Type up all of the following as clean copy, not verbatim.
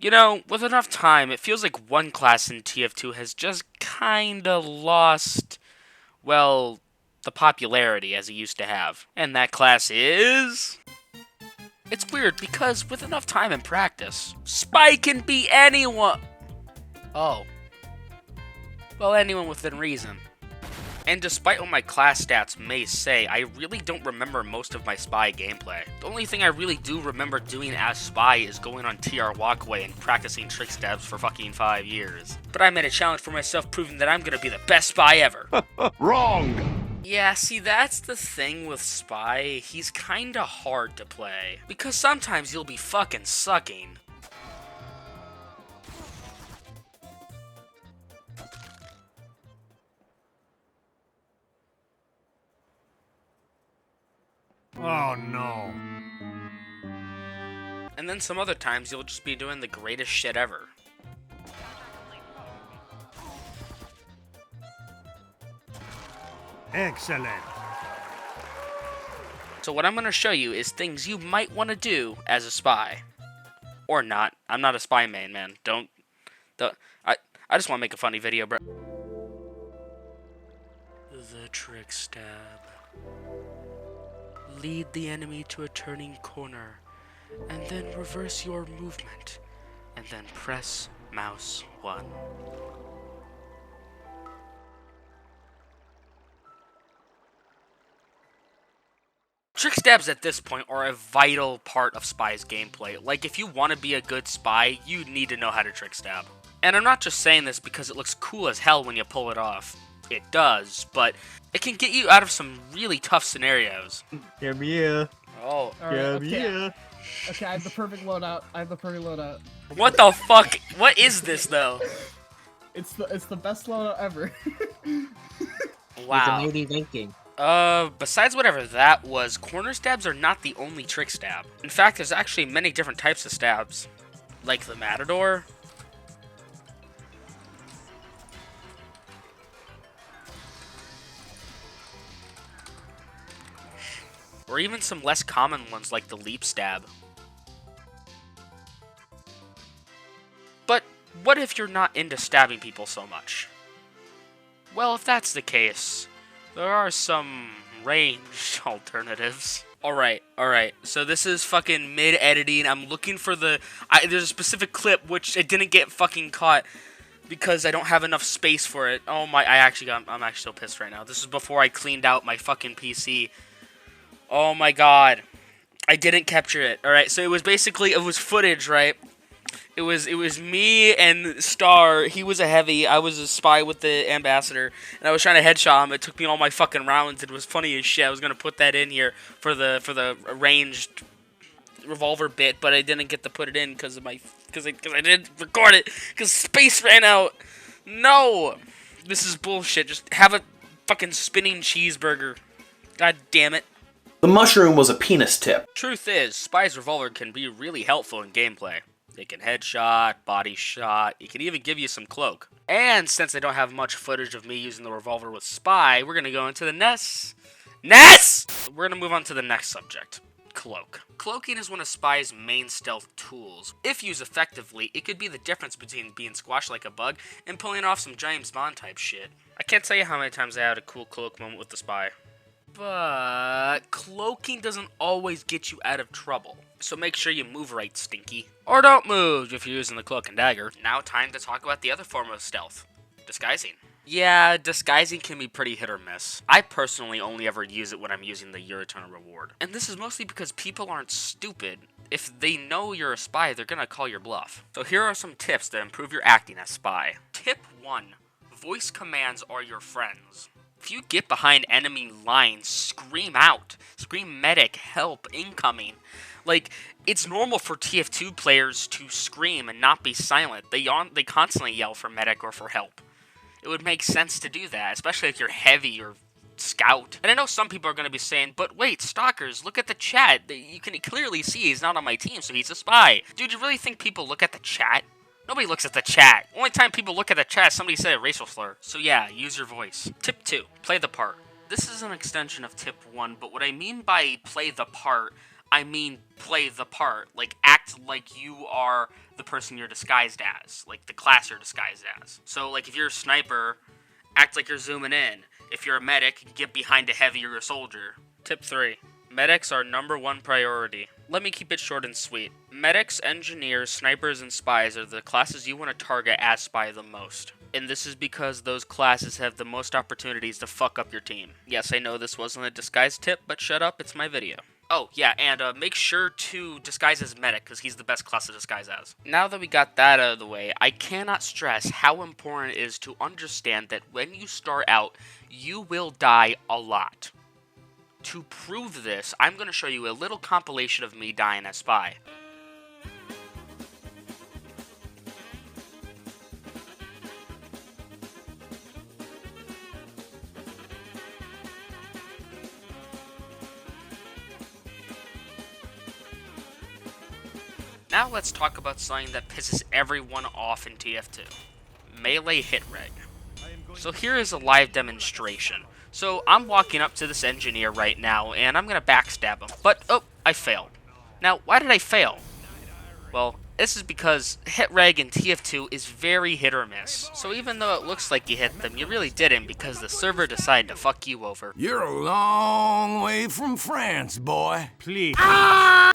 You know, with enough time, it feels like one class in TF2 has just kinda lost, well, the popularity as it used to have. And that class is... It's weird because with enough time and practice, Spy can be anyone. Oh. Well, anyone within reason. And despite what my class stats may say, I really don't remember most of my Spy gameplay. The only thing I really do remember doing as Spy is going on TR Walkway and practicing trickstabs for fucking 5 years. But I made a challenge for myself proving that I'm gonna be the best Spy ever. Wrong! Yeah, see, that's the thing with Spy. He's kinda hard to play. Because sometimes you'll be fucking sucking. Oh no. And then some other times you'll just be doing the greatest shit ever. Excellent. So what I'm going to show you is things you might want to do as a spy. Or not. I'm not a spy main, man. I just want to make a funny video, bro. The trick stab. Lead the enemy to a turning corner, and then reverse your movement, and then press mouse 1. Trick stabs at this point are a vital part of Spy's gameplay. Like, if you want to be a good spy, you need to know how to trick stab. And I'm not just saying this because it looks cool as hell when you pull it off. It does, but it can get you out of some really tough scenarios. Yeah. Oh. Yeah. Okay, I have the perfect loadout. What the fuck? What is this, though? It's the best loadout ever. Wow. Maybe thinking. Besides whatever that was, corner stabs are not the only trick stab. In fact, there's actually many different types of stabs. Like the Matador. Or even some less common ones like the leap stab. But what if you're not into stabbing people so much? Well, if that's the case, there are some ranged alternatives. Alright, so this is fucking mid-editing. I'm looking for there's a specific clip which it didn't get fucking caught because I don't have enough space for it. Oh my, I'm actually so pissed right now. This is before I cleaned out my fucking PC. Oh my god. I didn't capture it. Alright, so it was footage, right? It was me and Star. He was a heavy. I was a spy with the ambassador, and I was trying to headshot him. It took me all my fucking rounds. It was funny as shit. I was gonna put that in here for the ranged revolver bit, but I didn't get to put it in because I didn't record it because space ran out. No, this is bullshit. Just have a fucking spinning cheeseburger. God damn it. The mushroom was a penis tip. Truth is, Spy's revolver can be really helpful in gameplay. It can headshot, body shot, it can even give you some cloak. And since I don't have much footage of me using the revolver with Spy, we're gonna go into the We're gonna move on to the next subject. Cloak. Cloaking is one of Spy's main stealth tools. If used effectively, it could be the difference between being squashed like a bug and pulling off some James Bond type shit. I can't tell you how many times I had a cool cloak moment with the Spy. But cloaking doesn't always get you out of trouble. So make sure you move right, Stinky. Or don't move if you're using the cloak and dagger. Now time to talk about the other form of stealth. Disguising. Yeah, disguising can be pretty hit or miss. I personally only ever use it when I'm using the Your Eternal Reward. And this is mostly because people aren't stupid. If they know you're a spy, they're gonna call your bluff. So here are some tips to improve your acting as spy. Tip 1. Voice commands are your friends. If you get behind enemy lines, scream out. Scream medic, help, incoming. Like, it's normal for TF2 players to scream and not be silent. They constantly yell for medic or for help. It would make sense to do that, especially if you're heavy or scout. And I know some people are going to be saying, but wait, stalkers, look at the chat. You can clearly see he's not on my team, so he's a spy. Dude, you really think people look at the chat? Nobody looks at the chat. Only time people look at the chat, somebody said a racial slur. So yeah, use your voice. Tip 2, play the part. This is an extension of tip 1, but what I mean by play the part, I mean play the part. Like, act like you are the person you're disguised as. Like, the class you're disguised as. So, like, if you're a sniper, act like you're zooming in. If you're a medic, get behind a heavier soldier. Tip 3. Medics are #1 priority. Let me keep it short and sweet. Medics, engineers, snipers, and spies are the classes you want to target as spy the most. And this is because those classes have the most opportunities to fuck up your team. Yes, I know this wasn't a disguise tip, but shut up, it's my video. Oh, yeah, and make sure to disguise as medic, because he's the best class to disguise as. Now that we got that out of the way, I cannot stress how important it is to understand that when you start out, you will die a lot. To prove this, I'm going to show you a little compilation of me dying as spy. Now let's talk about something that pisses everyone off in TF2. Melee hit reg. So here is a live demonstration. So I'm walking up to this engineer right now, and I'm going to backstab him. But, oh, I failed. Now, why did I fail? Well, this is because hit reg in TF2 is very hit or miss. So even though it looks like you hit them, you really didn't because the server decided to fuck you over. You're a long way from France, boy. Please. Oh,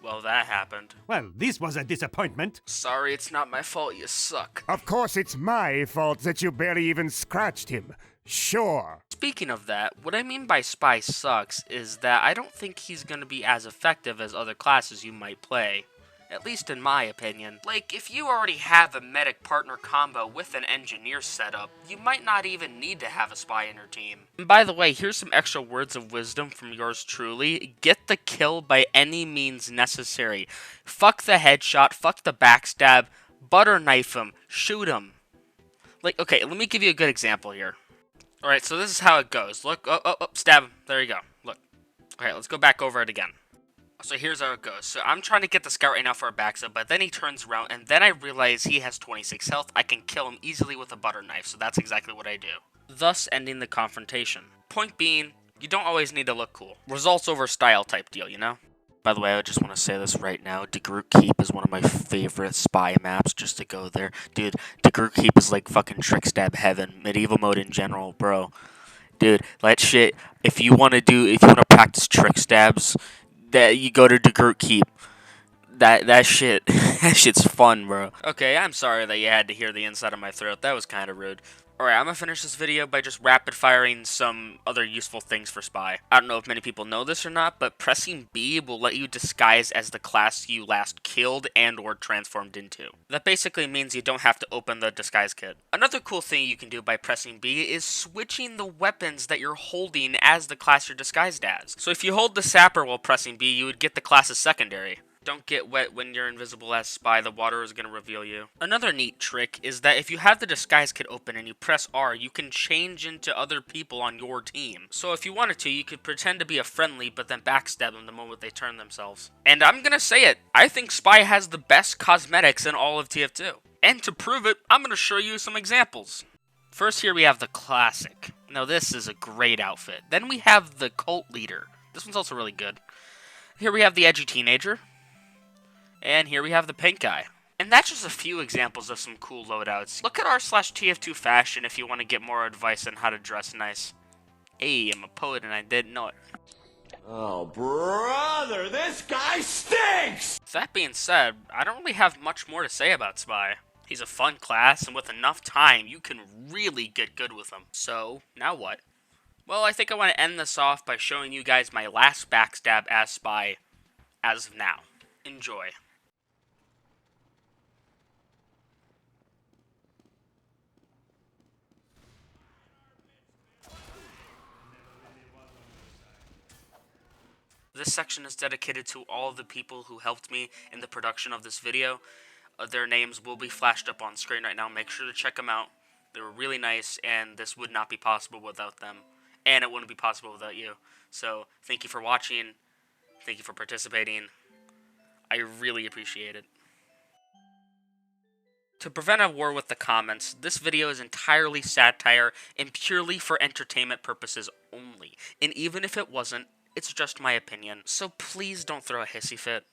well that happened. Well, this was a disappointment. Sorry, it's not my fault, you suck. Of course, it's my fault that you barely even scratched him. Sure. Speaking of that, what I mean by spy sucks is that I don't think he's going to be as effective as other classes you might play. At least in my opinion. Like, if you already have a medic partner combo with an engineer setup, you might not even need to have a spy in your team. And by the way, here's some extra words of wisdom from yours truly. Get the kill by any means necessary. Fuck the headshot, fuck the backstab, butter knife him, shoot him. Like, okay, let me give you a good example here. Alright, so this is how it goes. Look, oh, stab him. There you go. Look. Okay, let's go back over it again. So here's how it goes. So I'm trying to get the scout right now for a backstab, but then he turns around, and then I realize he has 26 health. I can kill him easily with a butter knife, so that's exactly what I do. Thus ending the confrontation. Point being, you don't always need to look cool. Results over style type deal, you know? By the way, I just want to say this right now. DeGroot Keep is one of my favorite spy maps, just to go there. Dude, DeGroot Keep is like fucking trickstab heaven. Medieval mode in general, bro. Dude, that shit, if you want to practice trickstabs, that you go to DeGroot Keep. That shit's fun, bro. Okay, I'm sorry that you had to hear the inside of my throat. That was kind of rude. Alright, I'm gonna finish this video by just rapid firing some other useful things for spy. I don't know if many people know this or not, but pressing B will let you disguise as the class you last killed and or transformed into. That basically means you don't have to open the disguise kit. Another cool thing you can do by pressing B is switching the weapons that you're holding as the class you're disguised as. So if you hold the sapper while pressing B, you would get the class's secondary. Don't get wet when you're invisible as spy, the water is going to reveal you. Another neat trick is that if you have the disguise kit open and you press R, you can change into other people on your team. So if you wanted to, you could pretend to be a friendly, but then backstab them the moment they turn themselves. And I'm going to say it, I think spy has the best cosmetics in all of TF2. And to prove it, I'm going to show you some examples. First here we have the classic. Now this is a great outfit. Then we have the cult leader. This one's also really good. Here we have the edgy teenager. And here we have the pink guy. And that's just a few examples of some cool loadouts. Look at r/TF2 fashion if you want to get more advice on how to dress nice. Hey, I'm a poet and I didn't know it. Oh, brother, this guy stinks! That being said, I don't really have much more to say about Spy. He's a fun class, and with enough time, you can really get good with him. So, now what? Well, I think I want to end this off by showing you guys my last backstab as Spy as of now. Enjoy. This section is dedicated to all of the people who helped me in the production of this video. Their names will be flashed up on screen right now. Make sure to check them out. They were really nice, and this would not be possible without them. And it wouldn't be possible without you. So, thank you for watching. Thank you for participating. I really appreciate it. To prevent a war with the comments, this video is entirely satire and purely for entertainment purposes only. And even if it wasn't, It's just my opinion, so please don't throw a hissy fit.